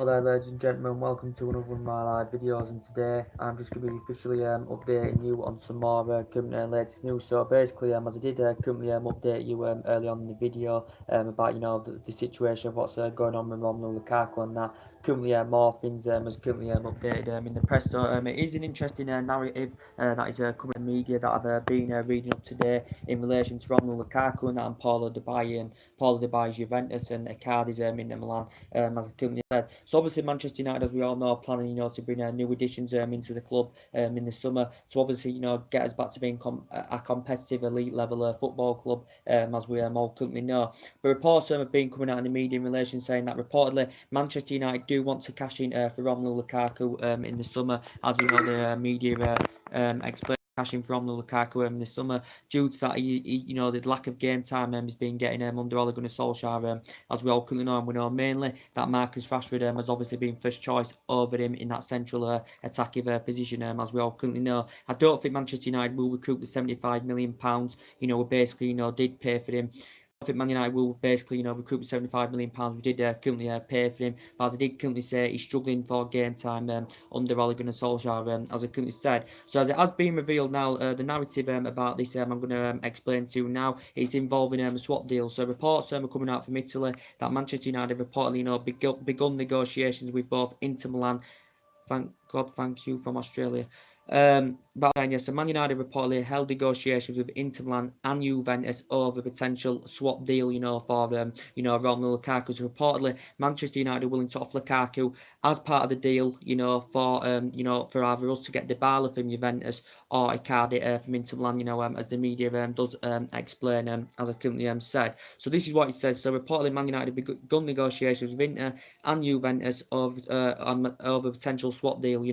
Hello there ladies and gentlemen, welcome to another one of my live videos, and today I'm just going to be officially updating you on some more current latest news. So basically as I did currently update you early on in the video about the situation of what's going on with Romelu Lukaku and that. Currently more things has currently updated in the press. So it is an interesting narrative that is coming in the media that I've been reading up today in relation to Romelu Lukaku and that, and Paulo Dybala's Juventus and Icardi's Inter Milan, as I currently said. So obviously Manchester United, as we all know, are planning to bring new additions into the club in the summer to obviously get us back to being a competitive elite level football club, as we all currently know. But reports have been coming out in the media in relation saying that reportedly Manchester United do want to cash in for Romelu Lukaku in the summer, as we know the media explained. Cashing from Lukaku in the summer due to that, the lack of game time he's been getting under Ole Gunnar Solskjaer, as we all currently know, and we know mainly that Marcus Rashford has obviously been first choice over him in that central attacking position, as we all currently know. I don't think Manchester United will recruit the £75 million, we basically, did pay for him. I think Man United will basically, recruit £75 million. We did currently pay for him, but as I did currently say, he's struggling for game time under Ole Gunnar Solskjaer, as I currently said. So as it has been revealed now, the narrative about this I'm going to explain to you now. It's involving a swap deal. So reports are coming out from Italy that Manchester United have reportedly, begun negotiations with both Inter Milan. Thank God, thank you from Australia. But yes, so Man United reportedly held negotiations with Inter Milan and Juventus over potential swap deal, for Romelu Lukaku. So reportedly, Manchester United are willing to offer Lukaku as part of the deal, for either us to get Dybala from Juventus or Icardi from Inter Milan, as the media does explain, as I currently said. So this is what it says. So reportedly, Man United have begun negotiations with Inter and Juventus over potential swap deal,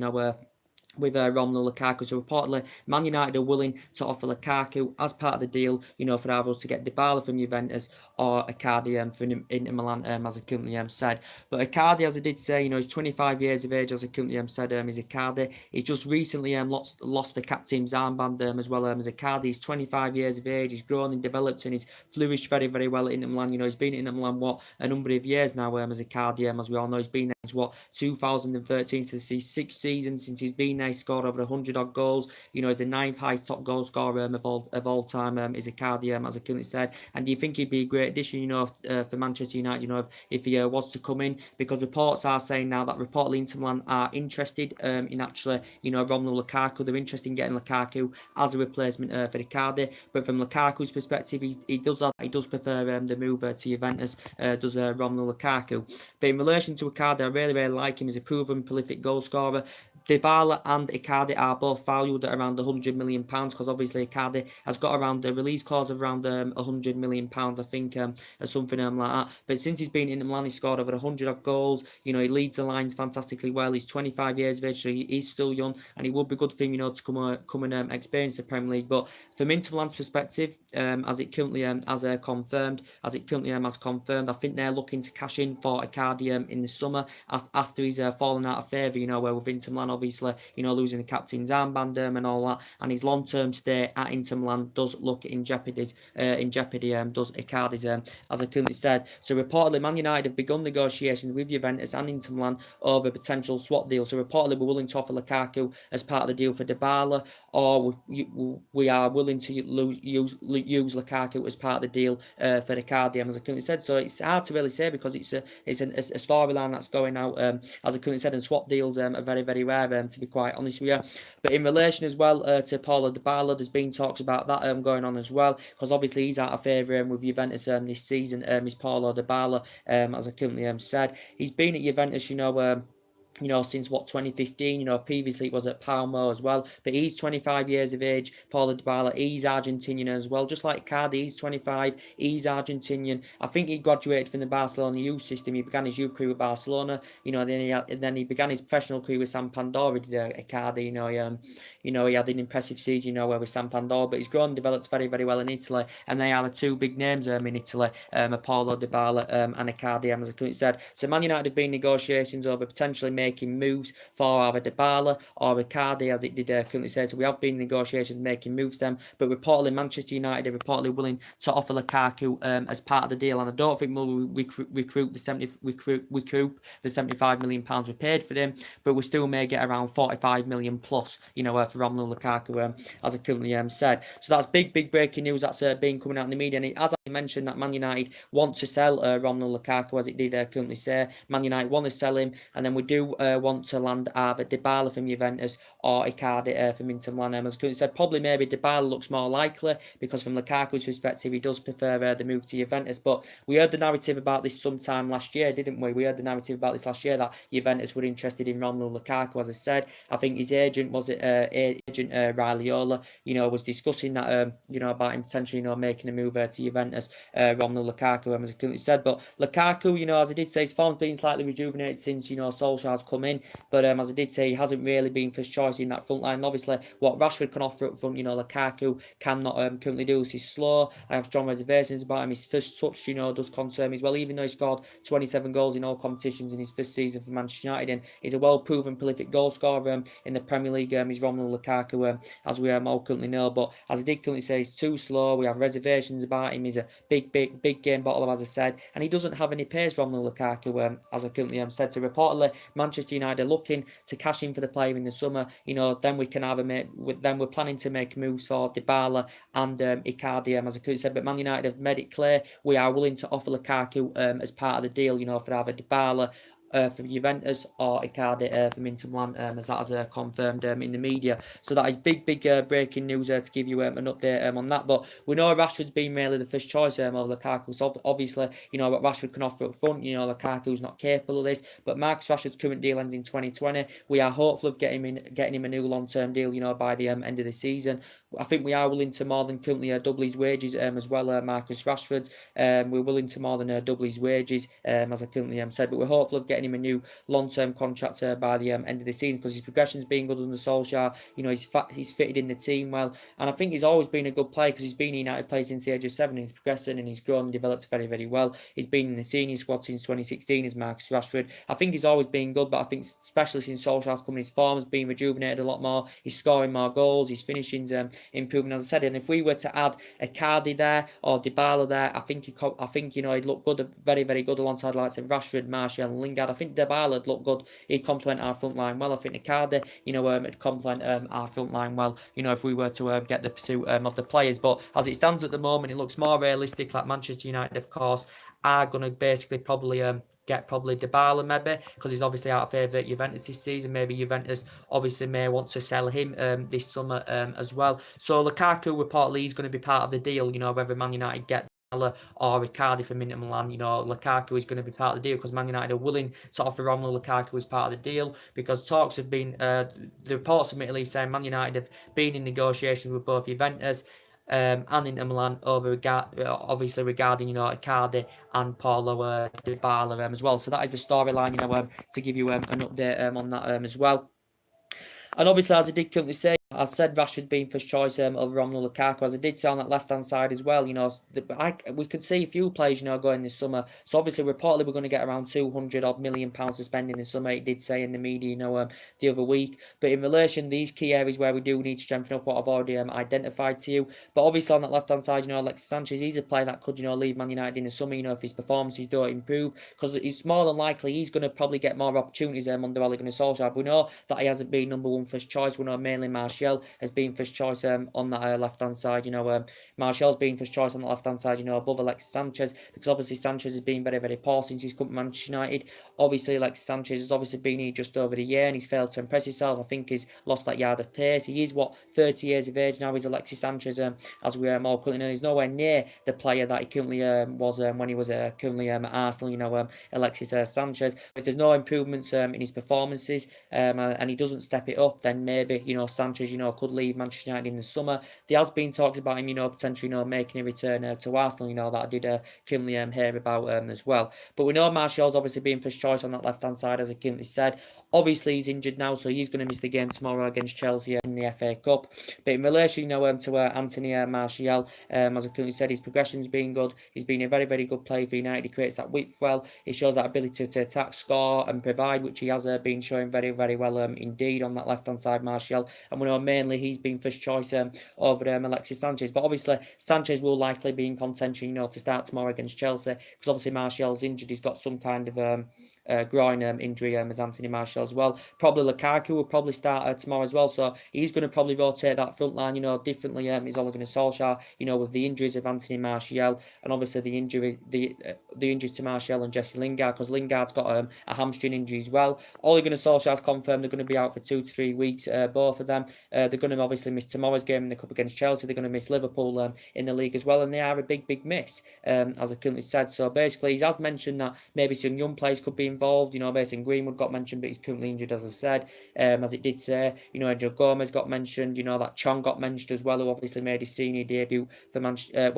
with Romelu Lukaku. So reportedly, Man United are willing to offer Lukaku as part of the deal, for either us to get Dybala from Juventus or Icardi from Inter Milan, as I currently said. But Icardi, as I did say, he's 25 years of age, as I currently said, is Icardi. He's just recently lost the captain's armband as well as Icardi. He's 25 years of age, he's grown and developed and he's flourished very, very well at Inter Milan. He's been at Inter Milan, a number of years now, as Icardi, as we all know. He's been there, 2013, so this is 6 seasons since he's been there. He scored over 100 odd goals. He's the 9th highest top goal scorer of all time, is Icardi, as I currently said. And do you think he'd be a great addition, for Manchester United, if he was to come in? Because reports are saying now that reportedly Inter Milan are interested in actually, Romelu Lukaku. They're interested in getting Lukaku as a replacement for Icardi. But from Lukaku's perspective, he does prefer the move to Juventus, does Romelu Lukaku. But in relation to Icardi, I really, really like him. He's a proven prolific goal scorer. Dybala and Icardi are both valued at around £100 million, because obviously Icardi has got around the release clause of around £100 million, I think, or something like that. But since he's been in Milan, he's scored over 100 of goals. He leads the lines fantastically well. He's 25 years of age, so he's still young, and it would be good for him, to come and experience the Premier League. But from Inter Milan's perspective, as it currently has confirmed, I think they're looking to cash in for Icardi in the summer after he's fallen out of favour, with Inter Milan, obviously, losing the captain's armband and all that, and his long-term stay at Inter Milan does look in jeopardy, does Icardi's, as I currently said. So reportedly, Man United have begun negotiations with Juventus and Inter Milan over potential swap deals. So reportedly, we're willing to offer Lukaku as part of the deal for Dybala, or we are willing to use Lukaku as part of the deal for Icardi, as I currently said. So it's hard to really say, because it's a storyline that's going out, as I currently said, and swap deals are very, very rare, to be quite honest with you. But in relation as well to Paulo Dybala, there's been talks about that going on as well, because obviously he's out of favour with Juventus this season. Is Paulo Dybala, as I currently said. He's been at Juventus, since 2015. Previously it was at Palmo as well. But he's 25 years of age. Paulo Dybala, he's Argentinian as well. Just like Cardi, he's 25. He's Argentinian. I think he graduated from the Barcelona youth system. He began his youth career with Barcelona. Then he began his professional career with Sampdoria. Did Cardi, he had an impressive season, with Sampdoria. But he's grown and developed very, very well in Italy. And they are the two big names in Italy, Paulo Dybala and Icardi, as I currently said. So Man United have been negotiations over potentially making moves for either Dybala or Icardi, as it did currently say. So we have been in negotiations making moves them, but reportedly Manchester United are reportedly willing to offer Lukaku as part of the deal, and I don't think we'll recoup the 75 million pounds we paid for him, but we still may get around 45 million plus, for Romelu Lukaku, as I currently said. So that's big breaking news that's been coming out in the media, and as I mentioned, that Man United want to sell Romelu Lukaku, as it did currently say. Man United want to sell him, and then we do want to land either Dybala from Juventus or Icardi from Inter Milan. As I currently said, probably maybe Dybala looks more likely, because from Lukaku's perspective, he does prefer the move to Juventus. But we heard the narrative about this sometime last year, didn't we? We heard the narrative about this last year, that Juventus were interested in Romelu Lukaku. As I said, I think his agent, Raiola, was discussing that, about him potentially, making a move to Juventus, Romelu Lukaku, as I currently said. But Lukaku, as I did say, his form's been slightly rejuvenated since, Solskjaer's come in. But as I did say, he hasn't really been first choice in that front line. And obviously, what Rashford can offer up front, Lukaku cannot currently do. He's slow. I have strong reservations about him. His first touch, does concern me as well. Even though he scored 27 goals in all competitions in his first season for Manchester United, and he's a well-proven prolific goal scorer in the Premier League. He's Romelu Lukaku, as we all currently know. But as I did currently say, he's too slow. We have reservations about him. He's a big game bottler, as I said, and he doesn't have any pace, Romelu Lukaku, as I currently said. So reportedly, Manchester United are looking to cash in for the player in the summer. Then we can either then we're planning to make moves for Dybala and Icardi, as I currently said. But Man United have made it clear we are willing to offer Lukaku as part of the deal, for either Dybala from Juventus or Icardi from Inter Milan, as that is confirmed in the media. So that is big breaking news to give you an update on that. But we know Rashford's been really the first choice over Lukaku. So obviously, what Rashford can offer up front, Lukaku's not capable of this. But Marcus Rashford's current deal ends in 2020. We are hopeful of getting him a new long-term deal, by the end of the season. I think we are willing to more than currently double his wages as well, Marcus Rashford. We're willing to more than double his wages, as I currently said. But we're hopeful of getting him a new long-term contract by the end of the season, because his progression's been good under Solskjaer. He's fitted in the team well, and I think he's always been a good player, because he's been a United player since the age of 7. He's progressing and he's grown and developed very well. He's been in the senior squad since 2016 as Marcus Rashford. I think he's always been good, but I think especially since Solskjaer's come in, his form has been rejuvenated a lot more. He's scoring more goals, his finishing's improving, as I said. And if we were to add Icardi there or Dybala there, I think he'd look good, very good alongside likes of Rashford, Martial and Lingard. I think Dybala would look good. He'd complement our front line well. I think Icardi, would complement our front line well, if we were to get the pursuit of the players. But as it stands at the moment, it looks more realistic like Manchester United, of course, are going to basically probably get Dybala maybe, because he's obviously out of favour at Juventus this season. Maybe Juventus obviously may want to sell him this summer as well. So Lukaku reportedly is going to be part of the deal, whether Man United get or Icardi from Inter Milan. Lukaku is going to be part of the deal, because Man United are willing to offer Romelu Lukaku as part of the deal, because talks have been, the reports admittedly saying Man United have been in negotiations with both Juventus and Inter Milan obviously regarding Icardi and Paulo Dybala as well. So that is a storyline, to give you an update on that as well. And obviously, as I did currently say, I said Rashford being first choice over Romelu Lukaku, as I did say on that left-hand side as well. We could see a few players, going this summer. So obviously, reportedly, we're going to get around 200 million pounds to spend in the summer. It did say in the media, the other week. But in relation, these key areas where we do need to strengthen up, what I've already identified to you. But obviously, on that left-hand side, Alexis Sanchez, he's a player that could, leave Man United in the summer, if his performances don't improve, because it's more than likely he's going to probably get more opportunities under Ole Gunnar Solskjaer. We know that he hasn't been number one first choice. We know mainly Martial has been first choice on that left-hand side. Martial's been first choice on the left-hand side, above Alexis Sanchez, because obviously Sanchez has been very poor since he's come to Manchester United. Obviously, Alexis Sanchez has obviously been here just over a year, and he's failed to impress himself. I think he's lost that yard of pace. He is, 30 years of age now, is Alexis Sanchez, as we all currently know. He's nowhere near the player that he currently was when he was currently at Arsenal, Alexis Sanchez. If there's no improvements in his performances, and he doesn't step it up, then maybe, Sanchez, could leave Manchester United in the summer. There has been talks about him, potentially, making a return to Arsenal, that I did keenly hear about as well. But we know Martial's obviously being first choice on that left-hand side, as I keenly said. Obviously, he's injured now, so he's going to miss the game tomorrow against Chelsea in the FA Cup. But in relation, to Anthony Martial, as I currently said, his progression's been good. He's been a very, very good player for United. He creates that width well. He shows that ability to attack, score, and provide, which he has been showing very, very well indeed on that left-hand side, Martial. And we know mainly he's been first choice over Alexis Sanchez. But obviously, Sanchez will likely be in contention, to start tomorrow against Chelsea, because obviously Martial's injured. He's got some kind of groin injury as Anthony Martial as well. Probably Lukaku will probably start tomorrow as well, so he's going to probably rotate that front line, differently. Is Ole Gunnar Solskjaer, with the injuries of Anthony Martial and obviously the injuries to Martial and Jesse Lingard, because Lingard's got a hamstring injury as well. Ole Gunnar Solskjaer's confirmed they're going to be out for 2 to 3 weeks, both of them. They're going to obviously miss tomorrow's game in the Cup against Chelsea. They're going to miss Liverpool in the league as well, and they are a big, big miss, as I currently said. So basically, he has mentioned that maybe some young players could be involved. Mason Greenwood got mentioned, but he's currently injured, as I said. As it did say, Angel Gomez got mentioned. That Chong got mentioned as well, who obviously made his senior debut for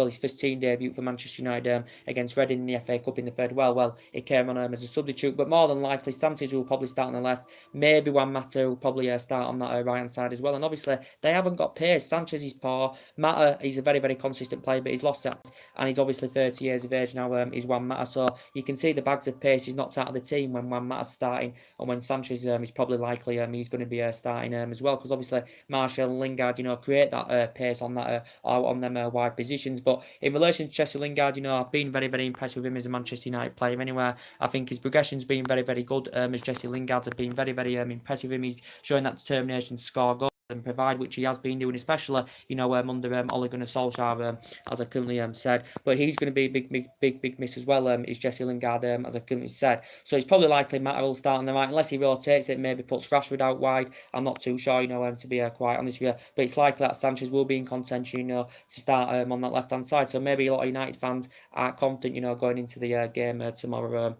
his first team debut for Manchester United against Reading in the FA Cup in the third. Well, he came on as a substitute, but more than likely, Sanchez will probably start on the left. Maybe Juan Mata will probably start on that right hand side as well. And obviously, they haven't got pace. Sanchez is poor. Mata, he's a very, very consistent player, but he's lost it, and he's obviously 30 years of age now. He's Juan Mata, so you can see the bags of pace he's knocked out of the team when Juan Mata's starting, and when Sanchez is probably likely he's going to be starting as well, because obviously Martial and Lingard, create that pace on that on them wide positions. But in relation to Jesse Lingard, I've been very, very impressed with him as a Manchester United player. Anyway, I think his progression's been very, very good. As Jesse Lingard's have been very, very impressed with him. He's showing that determination to score goals and provide, which he has been doing, especially under Ole Gunnar Solskjaer, as I currently said. But he's going to be a big miss as well. Is Jesse Lingard, as I currently said. So it's probably likely Matt will start on the right, unless he rotates it, maybe puts Rashford out wide. I'm not too sure, to be quite honest with you. But it's likely that Sanchez will be in contention, to start on that left hand side. So maybe a lot of United fans are confident, going into the game tomorrow.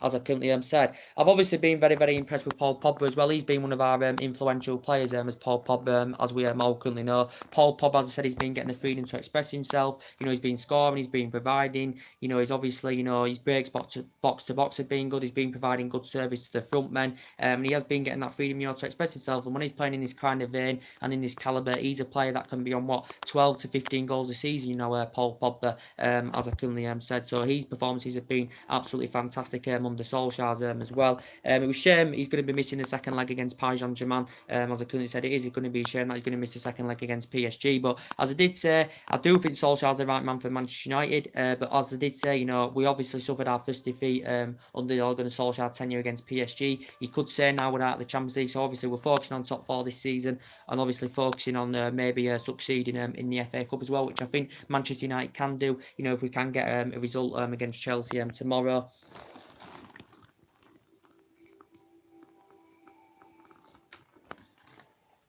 As I currently said, I've obviously been very, very impressed with Paul Pogba as well. He's been one of our influential players, as Paul Pogba, as we all currently know. Paul Pogba, as I said, he's been getting the freedom to express himself. He's been scoring, he's been providing. He's obviously, his breaks box to box have been good. He's been providing good service to the front men, and he has been getting that freedom, to express himself. And when he's playing in this kind of vein and in this caliber, he's a player that can be on 12 to 15 goals a season. Paul Pogba, as I currently said. So his performances have been absolutely fantastic under Solskjaer's as well. It was a shame he's going to be missing the second leg against Paris Saint-Germain. As I currently said, it is going to be a shame that he's going to miss the second leg against PSG. But as I did say, I do think Solskjaer's the right man for Manchester United. But as I did say, we obviously suffered our first defeat under the Ole Gunnar Solskjaer tenure against PSG. You could say now we're out of the Champions League, so obviously we're focusing on top 4 this season, and obviously focusing on maybe succeeding in the FA Cup as well, which I think Manchester United can do. If we can get a result against Chelsea tomorrow.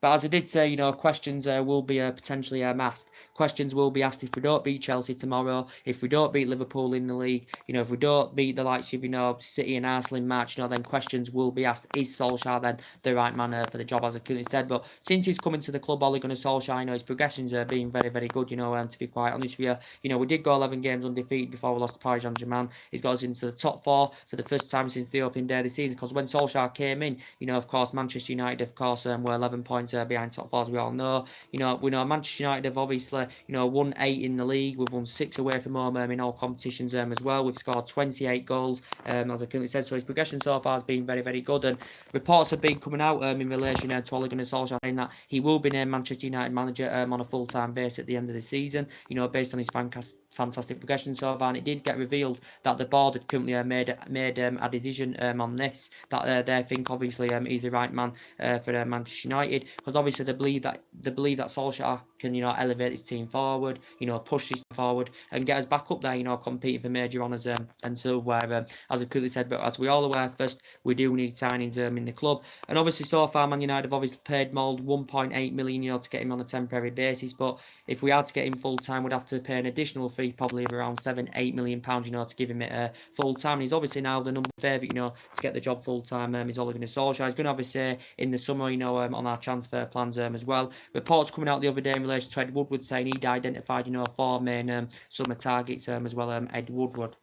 But as I did say, questions will be potentially asked. Questions will be asked if we don't beat Chelsea tomorrow, if we don't beat Liverpool in the league, if we don't beat the likes of, City and Arsenal in March, then questions will be asked. Is Solskjaer then the right man for the job, as I currently said? But since he's coming to the club, Ole Gunnar Solskjaer, his progressions are being very, very good, to be quite honest with you. We did go 11 games undefeated before we lost to Paris Saint-Germain. He's got us into the top 4 for the first time since the opening day of the season, because when Solskjaer came in, of course, Manchester United, of course, were 11 points behind top 4, as we all know. We know Manchester United have obviously, won 8 in the league. We've won 6 away from home in all competitions as well. We've scored 28 goals, as I currently said. So his progression so far has been very, very good. And reports have been coming out in relation to Ole Gunnar Solskjaer, saying that he will be named Manchester United manager on a full-time basis at the end of the season. Based on his fantastic progression so far. And it did get revealed that the board had currently made a decision on this, that they think obviously he's the right man for Manchester United, because obviously they believe that Solskjaer can, elevate this team forward, push this forward and get us back up there, competing for major honours and silverware. As I quickly said, but as we all aware, first we do need signings in the club, and obviously so far Man United have obviously paid Mould 1.8 million, to get him on a temporary basis. But if we had to get him full time, we'd have to pay an additional fee, probably of around £7-8 million, to give him it full time. And he's obviously now the number favourite, to get the job full time. He's Ole Gunnar Solskjaer. He's going to obviously in the summer, on our transfer plans as well. Reports coming out the other day in relation to Ed Woodward saying he'd identified, 4 main summer targets as well. Ed Woodward.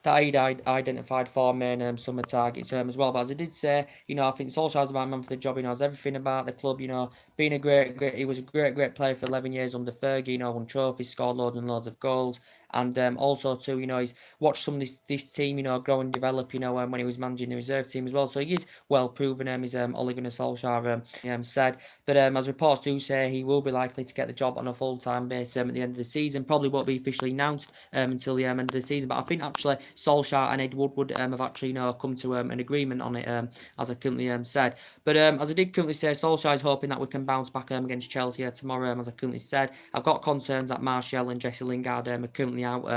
That he'd identified 4 main summer targets as well. But as I did say, I think Solskjaer's the right man for the job. He knows everything about the club. Being a he was a great player for 11 years under Fergie. Won trophies, scored loads and loads of goals. And also too, he's watched some of this team, grow and develop, when he was managing the reserve team as well. So he is well proven, as Ole Gunnar Solskjaer said. But as reports do say, he will be likely to get the job on a full-time basis at the end of the season. Probably won't be officially announced until the end of the season. But I think actually Solskjaer and Ed Woodward have actually, come to an agreement on it, as I currently said. But as I did currently say, Solskjaer is hoping that we can bounce back against Chelsea tomorrow, as I currently said. I've got concerns that Martial and Jesse Lingard are currently out,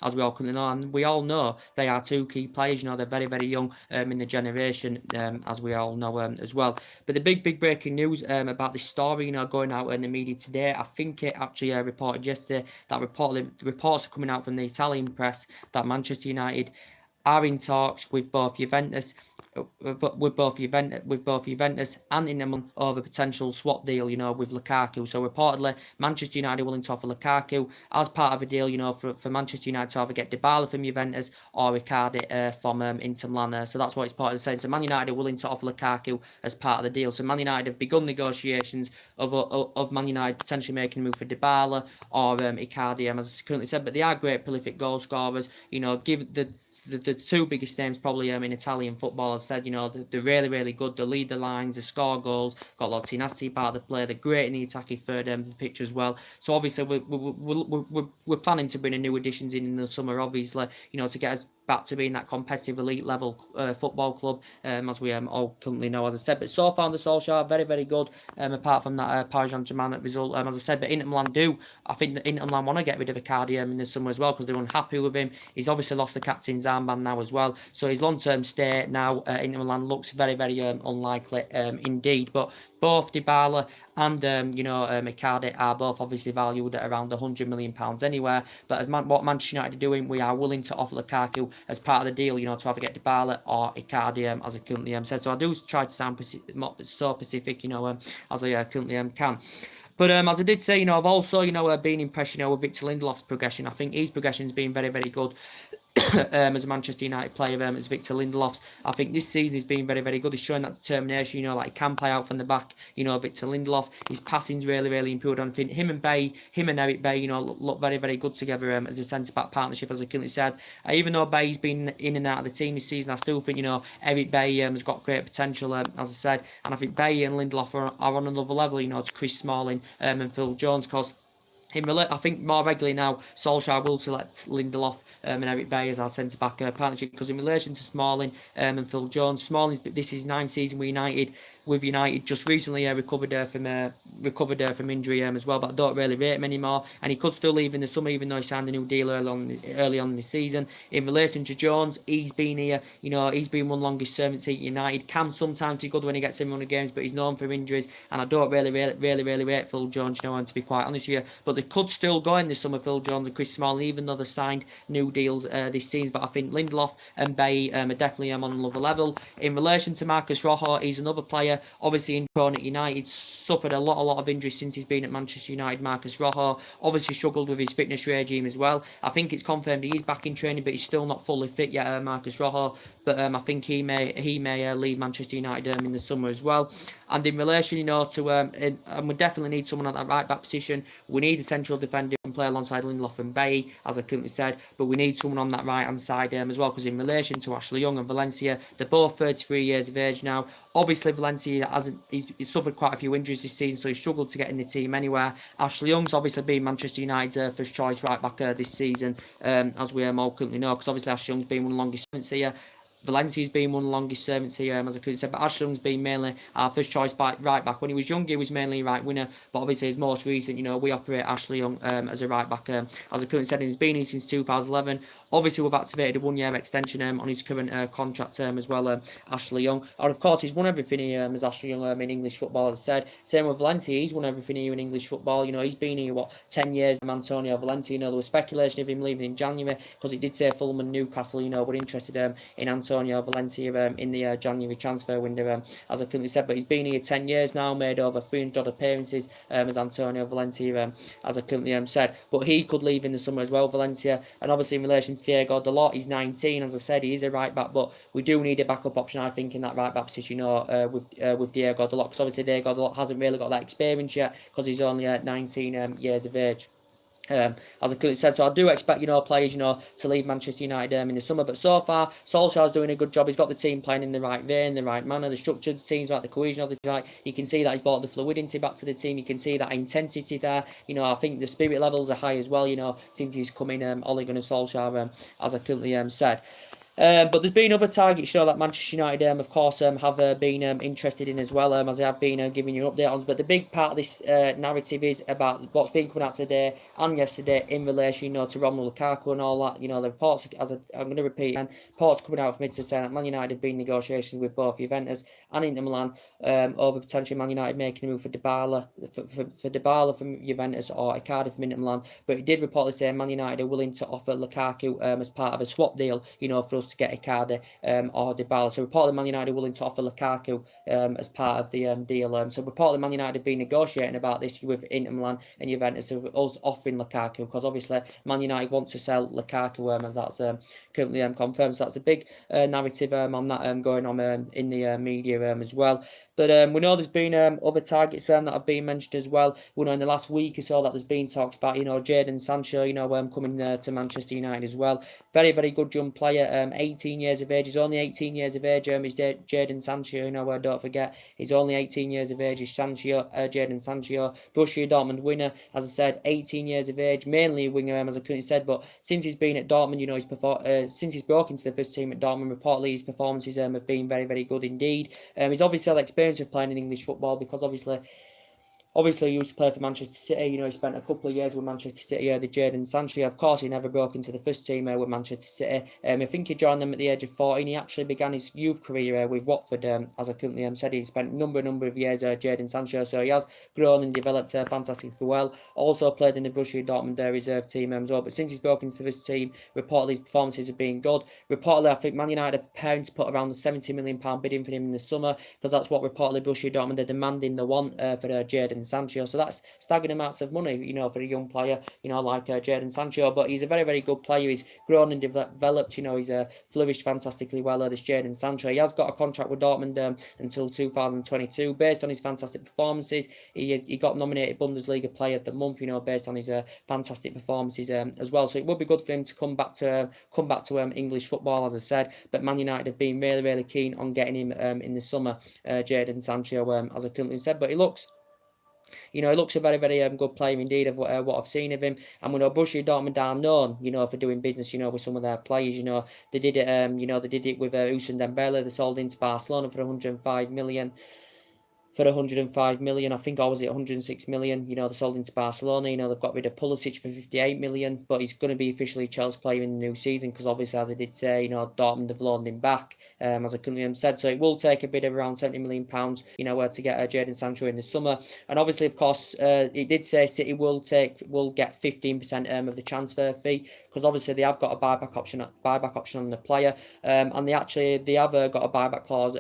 as we all currently know, and we all know they are 2 key players. They're very, very young in the generation, as we all know as well. But the big breaking news about this story, going out in the media today, I think it actually reported yesterday that reports are coming out from the Italian press that Manchester United are in talks with both Juventus, with both Juventus and Inter Milan over a potential swap deal, with Lukaku. So reportedly, Manchester United are willing to offer Lukaku as part of a deal, for Manchester United to either get Dybala from Juventus or Icardi from Inter Milan. So that's what it's part of the saying. So Man United are willing to offer Lukaku as part of the deal. So Man United have begun negotiations of Man United potentially making a move for Dybala or Icardi, as I currently said. But they are great prolific goal scorers. Give the 2 biggest names probably in Italian football, as said, they're really, really good. They lead the lines, they score goals, got a lot of tenacity part of the play. They're great in the attacking third end of the pitch as well. So obviously we're planning to bring a new additions in the summer, obviously, to get us back to being that competitive elite level football club, as we all currently know, as I said. But so far, the Solskjaer, very, very good, apart from that Paris Saint-Germain result, as I said. But Inter Milan I think that Inter Milan want to get rid of Icardi in the summer as well, because they're unhappy with him. He's obviously lost the captain's armband now as well, so his long-term stay now at Inter Milan looks very, very unlikely indeed. But both Dybala and Icardi are both obviously valued at around £100 million anywhere. But as what Manchester United are doing, we are willing to offer Lukaku as part of the deal, to either get Dybala or Icardi, as I currently said. So I do try to sound so specific, as I currently can. But as I did say, I've also, been impressed, with Victor Lindelof's progression. I think his progression has been very, very good. As a Manchester United player, as Victor Lindelof's. I think this season he's been very, very good. He's showing that determination, like he can play out from the back, Victor Lindelof. His passing's really, really improved. I think him and Eric Bailly, look very, very good together as a centre-back partnership, as I currently said. Even though Bailly's been in and out of the team this season, I still think, Eric Bailly has got great potential, as I said. And I think Bailly and Lindelof are on another level, to Chris Smalling and Phil Jones, because I think more regularly now, Solskjaer will select Lindelof and Eric Bailly as our centre-back partnership, because in relation to Smalling and Phil Jones, this is 9th season with United, just recently recovered from injury as well, but I don't really rate him anymore, and he could still leave in the summer, even though he signed a new deal early on in the season. In relation to Jones, he's been here, he's been one longest term at United, can sometimes be good when he gets in the games, but he's known for injuries, and I don't really rate Phil Jones, to be quite honest with you. But they could still go in this summer, Phil Jones and Chris Smalling, even though they've signed new deals this season. But I think Lindelof and Bailly are definitely on another level. In relation to Marcus Rojo, he's another player, obviously in prone at United, suffered a lot of injuries since he's been at Manchester United. Marcus Rojo obviously struggled with his fitness regime as well. I think it's confirmed he is back in training, but he's still not fully fit yet, Marcus Rojo. But I think he may leave Manchester United in the summer as well. And in relation, to and we definitely need someone at that right back position. We need a central defender can play alongside Lindelof and Bailly, as I currently said, but we need someone on that right-hand side as well, because in relation to Ashley Young and Valencia, they're both 33 years of age now. Obviously, Valencia he's suffered quite a few injuries this season, so he struggled to get in the team anywhere. Ashley Young's obviously been Manchester United's first choice right back this season, as we all currently know, because obviously Ashley Young's been one of the longest servants here. Valencia's been one of the longest servants here, as I could say, but Ashley Young's been mainly our first choice right back. When he was young, he was mainly right winger, but obviously his most recent, we operate Ashley Young as a right back. As I currently said, he's been here since 2011. Obviously, we've activated a 1-year extension on his current contract term as well, Ashley Young. And of course, he's won everything here as Ashley Young in English football, as I said. Same with Valencia, he's won everything here in English football. He's been here, 10 years, Antonio Valencia. There was speculation of him leaving in January, because he did say Fulham and Newcastle, were interested in Antonio Valencia in the January transfer window, as I currently said. But he's been here 10 years now, made over 300 appearances as Antonio Valencia, as I currently said. But he could leave in the summer as well, Valencia. And obviously in relation to Diego Dalot, he's 19, as I said, he is a right back, but we do need a backup option, I think, in that right back position, with Diego Dalot, because obviously Diego Dalot hasn't really got that experience yet, because he's only 19 years of age. As I currently said, so I do expect players to leave Manchester United in the summer, but so far Solskjaer's doing a good job. He's got the team playing in the right vein, the right manner, the structure of the team's right, the cohesion of the team right. You can see that he's brought the fluidity back to the team. You can see that intensity there. I think the spirit levels are high as well. Since he's come in, Ole Gunnar Solskjaer, as I currently said. But there's been other targets, that Manchester United, of course, have been interested in as well, as I have been giving you an update on. But the big part of this narrative is about what's been coming out today and yesterday in relation, to Romelu Lukaku and all that. The reports, I'm going to repeat, and reports coming out from Inter saying that Man United have been in negotiations with both Juventus and Inter Milan over potentially Man United making a move for Dybala, for Dybala from Juventus or Icardi from Inter Milan. But it did reportedly say Man United are willing to offer Lukaku as part of a swap deal, for us to get Icardi or Dybala. So reportedly Man United are willing to offer Lukaku as part of the deal. So reportedly Man United have been negotiating about this with Inter Milan and Juventus, of us offering Lukaku, because obviously Man United want to sell Lukaku, as that's currently confirmed. So that's a big narrative on that going on in the media as well. But we know there's been other targets that have been mentioned as well. We know in the last week or so that there's been talks about Jadon Sancho coming to Manchester United as well. Very, very good young player, 18 years of age. He's only 18 years of age. Is Jadon Sancho. Don't forget, he's only 18 years of age. He's Jadon Sancho, Borussia Dortmund winner, as I said, 18 years of age, mainly winger, as I currently said. But since he's been at Dortmund, since he's broken to the first team at Dortmund, reportedly his performances have been very, very good indeed. He's obviously had experience of playing in English football, because obviously he used to play for Manchester City. He spent a couple of years with Manchester City. The Jadon Sancho, of course, he never broke into the first team with Manchester City. I think he joined them at the age of 14. He actually began his youth career with Watford, as I currently said. He spent a number of years, Jadon Sancho, so he has grown and developed fantastically well. Also played in the Borussia Dortmund reserve team as well. But since he's broken into this team, reportedly his performances have been good. Reportedly, I think Man United are preparing to put around the £70 million bid in for him in the summer, because that's what reportedly Borussia Dortmund are demanding. They want for Jadon Sancho. So that's staggering amounts of money, for a young player, like Jadon Sancho. But he's a very, very good player. He's grown and developed. He's flourished fantastically well. This Jadon Sancho. He has got a contract with Dortmund until 2022, based on his fantastic performances. He got nominated Bundesliga Player of the Month, based on his fantastic performances as well. So it would be good for him to come back to English football, as I said. But Man United have been really, really keen on getting him in the summer, Jadon Sancho, as I currently said. But he looks a very, very good player indeed of what I've seen of him. And we know Borussia Dortmund are known, for doing business, with some of their players. They did it, they did it with Ousmane Dembele. They sold into Barcelona for 105 million. For 105 million, I think, or was it 106 million? They sold into Barcelona. They've got rid of Pulisic for 58 million, but he's going to be officially Chelsea player in the new season, because obviously, as I did say, Dortmund have loaned him back, as I currently said. So it will take a bid of around £70 million, to get Jadon Sancho in the summer. And obviously, of course, it did say City will get 15% of the transfer fee, because obviously they have got a buyback option on the player, and they have got a buyback clause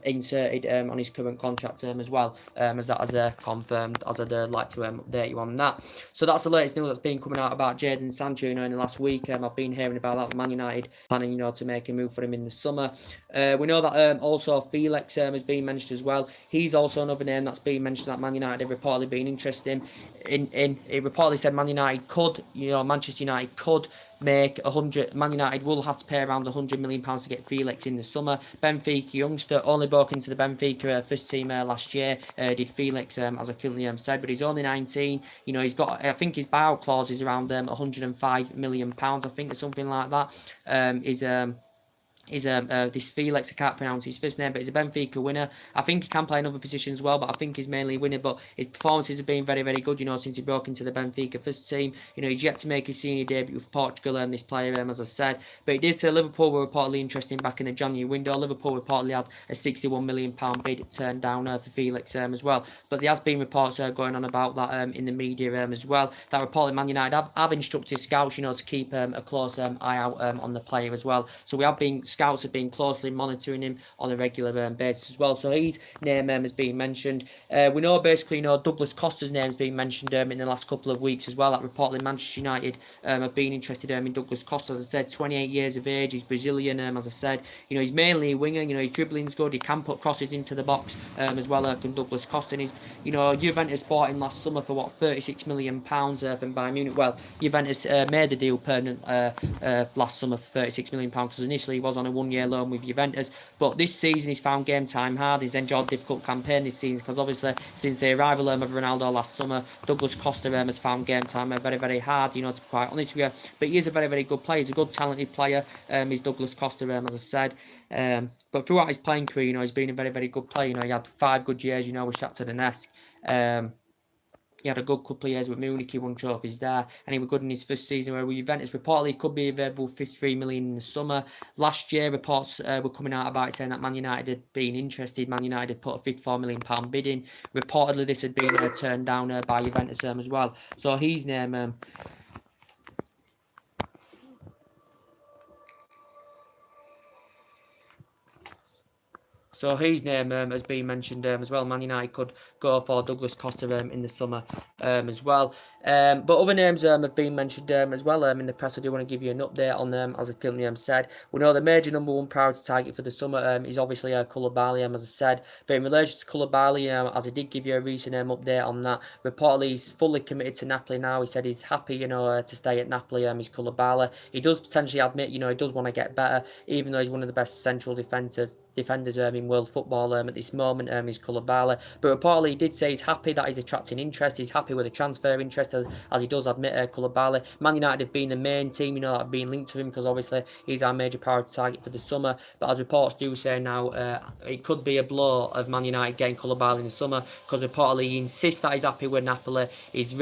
inserted on his current contract contract as well, as that has confirmed, as I'd like to update you on that. So that's the latest news that's been coming out about Jadon Sancho, in the last week. I've been hearing about that. Man United planning, to make a move for him in the summer. We know that also Felix has been mentioned as well. He's also another name that's been mentioned that Man United have reportedly been interested in. It reportedly said Man United could, Manchester United could make 100. Man United will have to pay around £100 million to get Felix in the summer. Benfica youngster, only broke into the Benfica first team last year. Did Felix, as I currently said, but he's only 19. He's got, I think his buyout clause is around £105 million. I think, or something like that. This Felix, I can't pronounce his first name, but he's a Benfica winner. I think he can play in other positions as well, but I think he's mainly a winner. But his performances have been very, very good, since he broke into the Benfica first team. He's yet to make his senior debut with Portugal, this player, as I said. But he did say Liverpool were reportedly interested back in the January window. Liverpool reportedly had a £61 million bid turned down for Felix as well. But there has been reports going on about that in the media as well. That reportedly Man United have instructed scouts, to keep a close eye out on the player as well. So we have been scouts have been closely monitoring him on a regular basis as well. So his name has been mentioned. We know basically, Douglas Costa's name has been mentioned in the last couple of weeks as well. That reportedly Manchester United have been interested in Douglas Costa. As I said, 28 years of age. He's Brazilian. As I said, he's mainly a winger. His dribbling's good. He can put crosses into the box as well. Can Douglas Costa. And he's, Juventus bought him last summer for what, £36 million from Bayern Munich. Well, Juventus made the deal permanent last summer for £36 million because initially he was on a one-year loan with Juventus, but this season he's found game time hard. He's enjoyed a difficult campaign this season because obviously since the arrival of Ronaldo last summer, Douglas Costa has found game time very, very hard, to be quite honest with you. But he is a very, very good player. He's a good, talented player. He's Douglas Costa, as I said. But throughout his playing career, he's been a very, very good player. He had 5 good years, with Shakhtar Donetsk. He had a good couple of years with Munich. He won trophies there, and he was good in his first season where with Juventus. Reportedly could be available $53 million in the summer. Last year, reports were coming out about it saying that Man United had been interested. Man United had put a £54 million bid in. Reportedly, this had been turned down by Juventus as well. So his name. So his name has been mentioned as well. Man United could go for Douglas Costa in the summer as well. But other names have been mentioned as well in the press. I do want to give you an update on them, as I currently said. We know the major number one priority target for the summer is obviously Koulibaly, as I said. But in relation to Koulibaly, as I did give you a recent update on that, reportedly he's fully committed to Napoli now. He said he's happy, to stay at Napoli. He's Koulibaly. He does potentially admit, he does want to get better, even though he's one of the best central defenders in world football at this moment, is Koulibaly. But reportedly he did say he's happy that he's attracting interest. He's happy with the transfer interest, as he does admit Koulibaly. Man United have been the main team, that have been linked to him because obviously he's our major priority target for the summer. But as reports do say now, it could be a blow of Man United getting Koulibaly in the summer because reportedly he insists that he's happy with Napoli. He's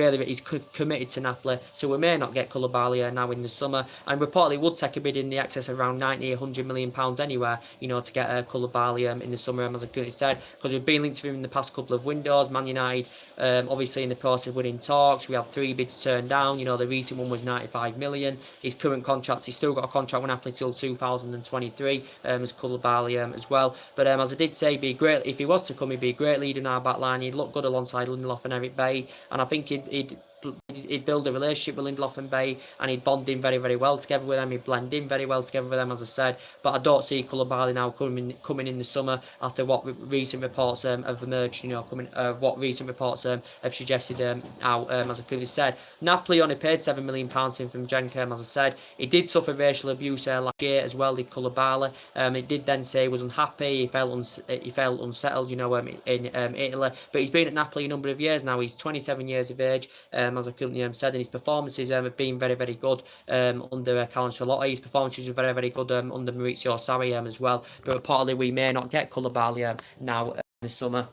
committed to Napoli, so we may not get Koulibaly now in the summer. And reportedly would take a bid in the excess of around 90, £100 million anywhere, to get Koulibaly in the summer, as I currently said, because we've been linked to him in the past couple of windows. Man United, obviously in the process of winning talks, we had 3 bids turned down. The recent one was 95 million. His current contract, he's still got a contract with Napoli till 2023, as Koulibaly as well. But as I did say, he'd be great if he was to come. He'd be a great leader in our back line. He'd look good alongside Lindelof and Eric Bailly, and I think he'd build a relationship with Lindelof and Bailly, and he'd bond in very, very well together with them. He'd blend in very well together with them, as I said. But I don't see Koulibaly now coming in the summer after what recent reports have emerged. What recent reports have suggested out. As I currently said, Napoli only paid £7 million from Genk. As I said, he did suffer racial abuse last year as well. Did Koulibaly? It did then say he was unhappy. He felt unsettled. In Italy, but he's been at Napoli a number of years now. He's 27 years of age. As I currently said, and his performances have been very, very good under Carlo Ancelotti. His performances were very, very good under Maurizio Sarri as well. But reportedly we may not get Koulibaly now in the summer.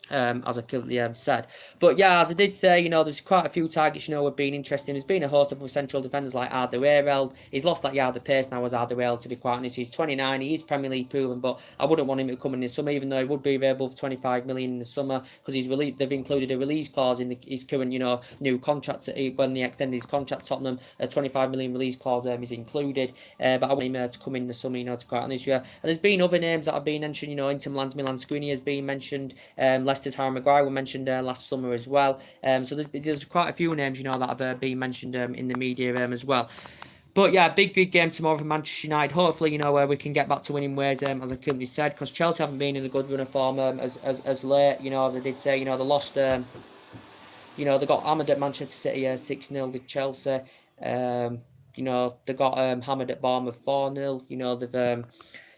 as I currently said. But yeah, as I did say, there's quite a few targets, have been interesting. There's been a host of central defenders like Alderweireld. He's lost that yard of pace now as Alderweireld, to be quite honest. He's 29, he is Premier League proven, but I wouldn't want him to come in the summer, even though he would be available for 25 million in the summer, because they've included a release clause in his current, new contract. When they extended his contract, Tottenham, a 25 million release clause is included. But I want him to come in the summer, to quite honest. And there's been other names that have been mentioned, Inter Milan's Milan Skriniar has been mentioned. Leicester's Harry Maguire were mentioned last summer as well. So there's quite a few names, that have been mentioned in the media as well. But yeah, big game tomorrow for Manchester United. Hopefully, we can get back to winning ways, as I currently said, because Chelsea haven't been in a good run of form as late. As I did say, they lost. They got hammered at Manchester City 6-0 to Chelsea. They got hammered at Bournemouth 4-0.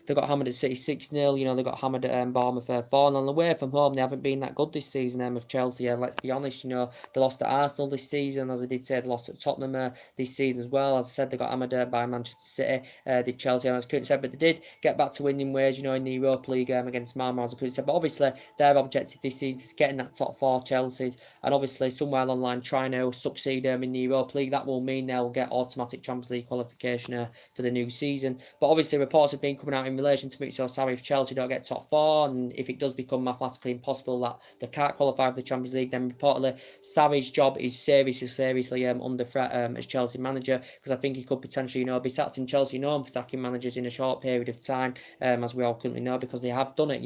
They got hammered at City 6-0. They got hammered at Bournemouth 4-0. And away from home, they haven't been that good this season of Chelsea. Let's be honest, they lost at Arsenal this season. As I did say, they lost at Tottenham this season as well. As I said, they got hammered by Manchester City, did Chelsea, as Kurt said. But they did get back to winning ways, in the Europa League against Malmo, as I could said. But obviously, their objective this season is getting that top 4 Chelsea's. And obviously, somewhere along the line, trying to succeed in the Europa League. That will mean they'll get automatic Champions League qualification for the new season. But obviously, reports have been coming out in relation to Maurizio Sarri if Chelsea don't get top 4, and if it does become mathematically impossible that they can't qualify for the Champions League, then reportedly Sarri's job is seriously under threat as Chelsea manager, because I think he could potentially be sacked in Chelsea, known for sacking managers in a short period of time, as we all currently know, because they have done it.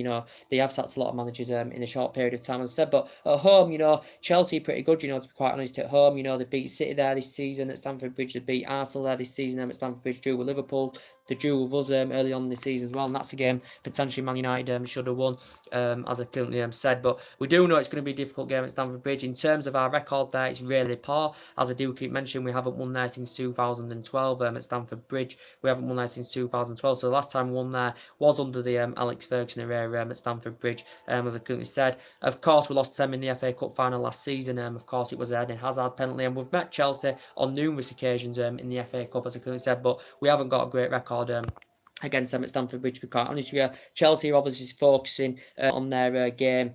They have sacked a lot of managers in a short period of time, as I said. But at home, Chelsea are pretty good, to be quite honest. At home, they beat City there this season at Stamford Bridge. They beat Arsenal there this season at Stamford Bridge, drew with Liverpool. They drew with us early on this season as well, and that's a game potentially Man United should have won, as I currently said. But we do know it's going to be a difficult game at Stamford Bridge. In terms of our record there, it's really poor. As I do keep mentioning, we haven't won there since 2012 at Stamford Bridge. We haven't won there since 2012. So the last time we won there was under the Alex Ferguson era at Stamford Bridge, as I currently said. Of course, we lost to them in the FA Cup final last season. Of course, it was an Eden Hazard penalty, and we've met Chelsea on numerous occasions in the FA Cup, as I currently said, but we haven't got a great record against them at Stamford Bridge, to be quite honest with you. Chelsea are obviously focusing on their game.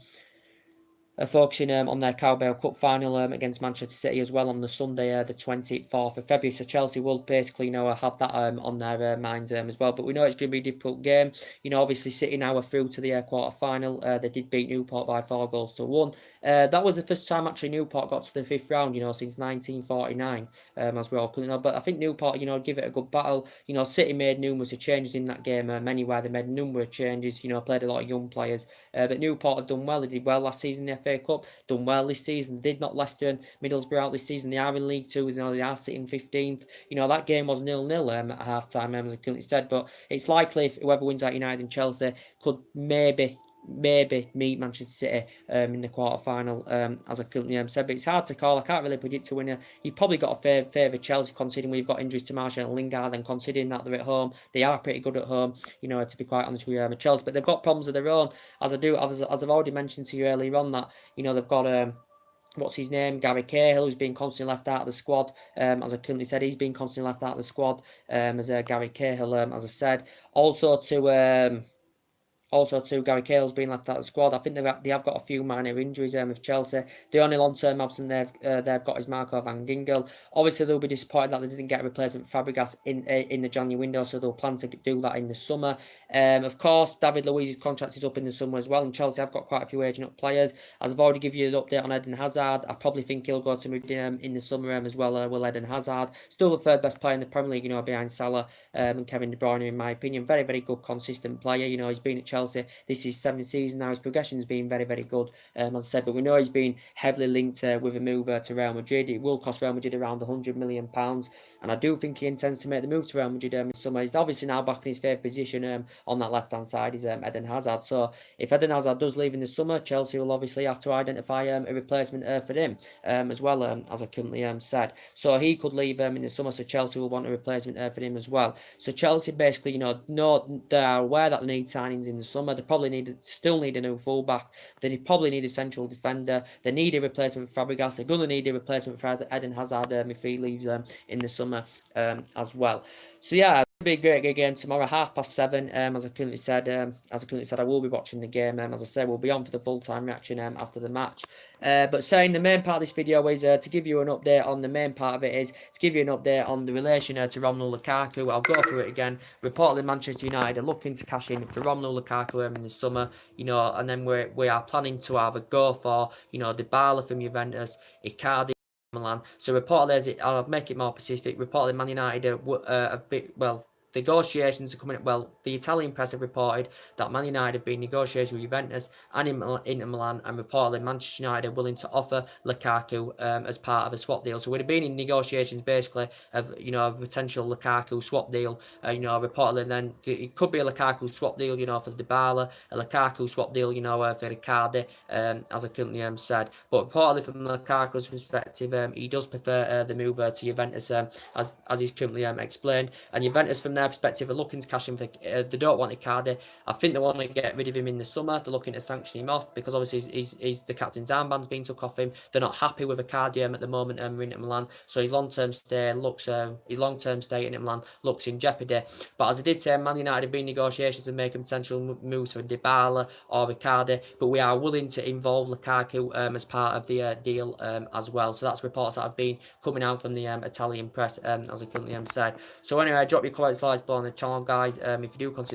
Focusing on their Carabao Cup final against Manchester City as well on the Sunday, the 24th of February. So Chelsea will basically, have that on their minds as well. But we know it's going to be a difficult game. Obviously City now are through to the quarter final. They did beat Newport by 4-1. That was the first time actually Newport got to the 5th round, since 1949, as we all know. But I think Newport, give it a good battle. City made numerous changes in that game. Anywhere they made numerous changes. Played a lot of young players. But Newport have done well. They did well last season in the FA Cup, done well this season. They did not Leicester and Middlesbrough out this season. They are in League Two. They are sitting 15th. That game was 0-0 at half time, as I currently said. But it's likely if whoever wins out United and Chelsea could maybe meet Manchester City in the quarter final, as I currently said. But it's hard to call. I can't really predict a winner. You've probably got to favour Chelsea, considering we've got injuries to Martial and Lingard, and considering that they're at home. They are pretty good at home, to be quite honest with you, Chelsea. But they've got problems of their own, as I've already mentioned to you earlier on, that they've got what's his name, Gary Cahill, who's been constantly left out of the squad. As I currently said, he's been constantly left out of the squad, as Gary Cahill, as I said. Also to Gary Cahill's been left out of the squad. I think they have got a few minor injuries with Chelsea. The only long-term absent they've got is Marco van Ginkel. Obviously, they'll be disappointed that they didn't get a replacement for Fabregas in the January window, so they'll plan to do that in the summer. Of course, David Luiz's contract is up in the summer as well, and Chelsea have got quite a few aging up players. As I've already given you an update on Eden Hazard, I probably think he'll go to Madrid in the summer as well. Will Eden Hazard, still the third best player in the Premier League, behind Salah and Kevin De Bruyne, in my opinion. Very, very good, consistent player. He's been at Chelsea. This is 7th season now. His progression has been very, very good, as I said. But we know he's been heavily linked with a move to Real Madrid. It will cost Real Madrid around £100 million. And I do think he intends to make the move to Real Madrid in summer. He's obviously now back in his favourite position on that left-hand side is Eden Hazard. So if Eden Hazard does leave in the summer, Chelsea will obviously have to identify a replacement for him as well, as I currently said. So he could leave in the summer, so Chelsea will want a replacement for him as well. So Chelsea basically, know they are aware that they need signings in the summer. They probably still need a new fullback. They probably need a central defender. They need a replacement for Fabregas. They're going to need a replacement for Eden Hazard if he leaves in the summer. summer as well. So yeah, it'll be a great game tomorrow, 7:30. As I currently said, I will be watching the game. As I said, we'll be on for the full-time reaction after the match. But saying the main part of this video is to give you an update on the main part of it is to give you an update on the relation to Romelu Lukaku. I'll go through it again. Reportedly, Manchester United are looking to cash in for Romelu Lukaku in the summer, and then we are planning to either go for, Dybala from Juventus, Icardi, Milan. So reportedly, I'll make it more specific. Reportedly, Man United have been, negotiations are coming up. Well, the Italian press have reported that Man United have been negotiating with Juventus and Inter Milan, and reportedly Manchester United are willing to offer Lukaku as part of a swap deal. So we'd have been in negotiations basically of a potential Lukaku swap deal. Reportedly then it could be a Lukaku swap deal, for Dybala, a Lukaku swap deal, for Icardi, as I currently said. But reportedly from Lukaku's perspective, he does prefer the move to Juventus, as he's currently explained, and Juventus from their perspective are looking to cash in for. They don't want Icardi. I think they want to get rid of him in the summer. They're looking to sanction him off because obviously he's the captain's armband's been took off him. They're not happy with Icardi at the moment. In Inter Milan, so his long-term stay in Inter Milan looks in jeopardy. But as I did say, Man United have been negotiations and making potential moves for Dybala or Icardi, but we are willing to involve Lukaku as part of the deal as well. So that's reports that have been coming out from the Italian press, as I currently said. So anyway, drop your comments, likes below on the channel, guys. If you do consider